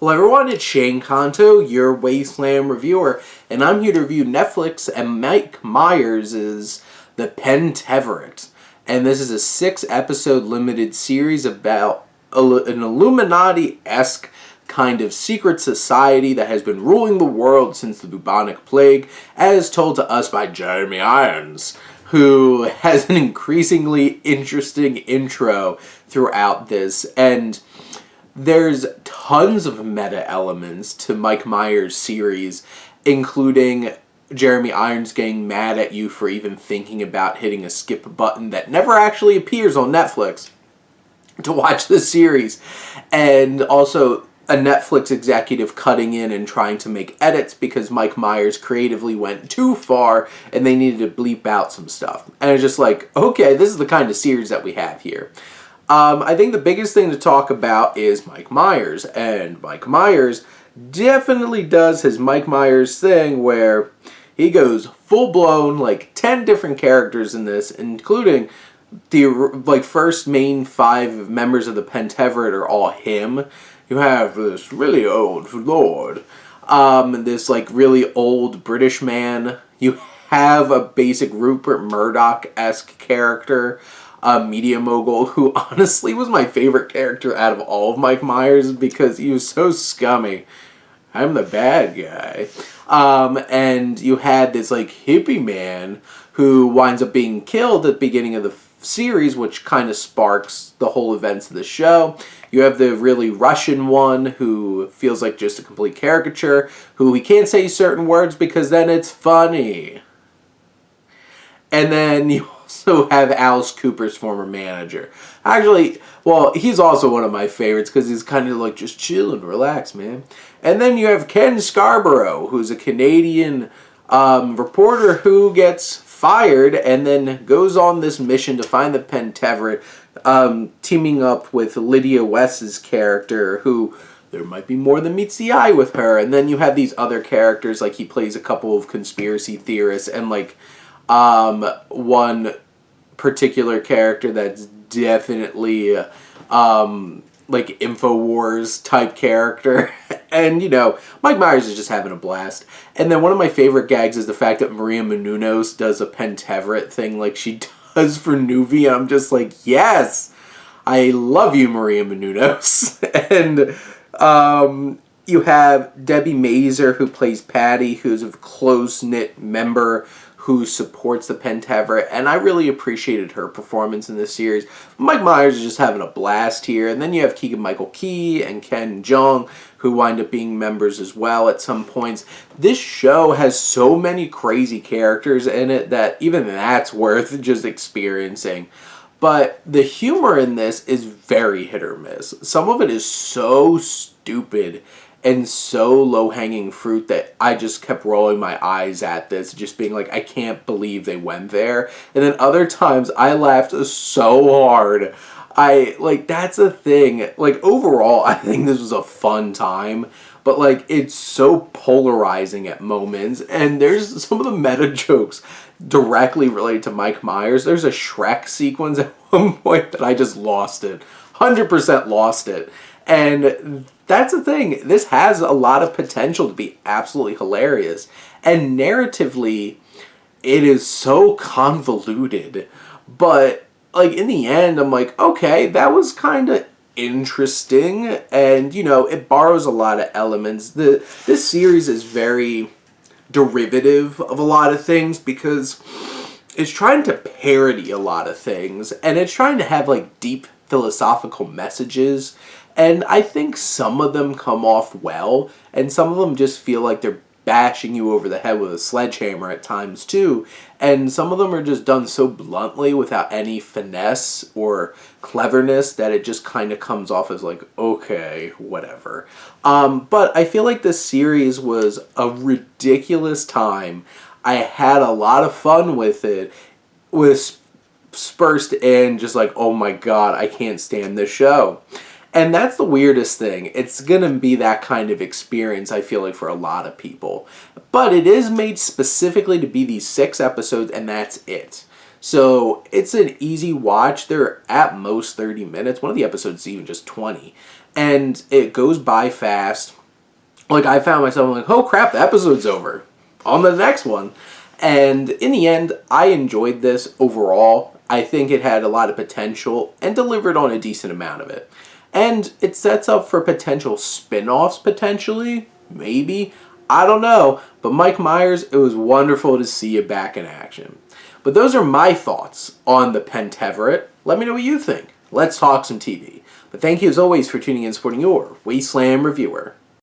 Hello everyone, it's Shane Kanto, your Wasteland reviewer, and I'm here to review Netflix and Mike Myers' The Pentaverate. And this is a 6-episode limited series about an Illuminati-esque kind of secret society that has been ruling the world since the bubonic plague, as told to us by Jeremy Irons, who has an increasingly interesting intro throughout this. And there's tons of meta elements to Mike Myers' series, including Jeremy Irons getting mad at you for even thinking about hitting a skip button that never actually appears on Netflix to watch the series, and also a Netflix executive cutting in and trying to make edits because Mike Myers creatively went too far and they needed to bleep out some stuff. And it's just like, okay, this is the kind of series that we have here. I think the biggest thing to talk about is Mike Myers, and Mike Myers definitely does his Mike Myers thing where he goes full-blown, like 10 different characters in this, including the first main 5 members of the Pentaverate are all him. You have this really old lord, this really old British man. You have a basic Rupert Murdoch-esque character, a media mogul who honestly was my favorite character out of all of Mike Myers because he was so scummy. I'm the bad guy. And you had this hippie man who winds up being killed at the beginning of the series, which kind of sparks the whole events of the show. You have the really Russian one who feels like just a complete caricature, who he can't say certain words because then it's funny. And then you also have Alice Cooper's former manager. Actually, well, he's also one of my favorites because he's kind of just chill and relax, man. And then you have Ken Scarborough, who's a Canadian reporter who gets fired and then goes on this mission to find the Pentaverate, teaming up with Lydia West's character, who there might be more than meets the eye with her. And then you have these other characters, he plays a couple of conspiracy theorists, and one particular character that's definitely InfoWars type character. And Mike Myers is just having a blast. And then one of my favorite gags is the fact that Maria Menounos does a Pentaverate thing like she does for Nuvi. I'm just like, yes, I love you, Maria Menounos. And you have Debi Mazar, who plays Patty, who's a close-knit member who supports the Pentaverate, and I really appreciated her performance in this series. Mike Myers is just having a blast here, and then you have Keegan-Michael and Jeong, who wind up being members as well at some points. This show has so many crazy characters in it that even that's worth just experiencing. But the humor in this is very hit or miss. Some of it is so stupid and so low-hanging fruit that I just kept rolling my eyes at this, just being like, I can't believe they went there. And then other times, I laughed so hard. That's a thing. Overall, I think this was a fun time, but, it's so polarizing at moments. And there's some of the meta jokes directly related to Mike Myers. There's a Shrek sequence at one point that I just lost it. 100% lost it. And that's the thing. This has a lot of potential to be absolutely hilarious. And narratively, it is so convoluted. But, in the end, I'm like, okay, that was kind of interesting. And, it borrows a lot of elements. This series is very derivative of a lot of things because it's trying to parody a lot of things. And it's trying to have, deep philosophical messages. And I think some of them come off well, and some of them just feel like they're bashing you over the head with a sledgehammer at times too. And some of them are just done so bluntly without any finesse or cleverness that it just kind of comes off as okay, whatever. But I feel like this series was a ridiculous time. I had a lot of fun with it. Was dispersed in just oh my god, I can't stand this show. And that's the weirdest thing. It's going to be that kind of experience, I feel like, for a lot of people. But it is made specifically to be these 6 episodes, and that's it. So it's an easy watch. They're at most 30 minutes. One of the episodes is even just 20. and it goes by fast. Like, I found myself like, oh crap, the episode's over. On the next one. And in the end, I enjoyed this overall. I think it had a lot of potential and delivered on a decent amount of it. And it sets up for potential spin-offs, potentially. Maybe. I don't know. But Mike Myers, it was wonderful to see you back in action. But those are my thoughts on the Pentaverate. Let me know what you think. Let's talk some TV. But thank you as always for tuning in and supporting your Wasteland reviewer.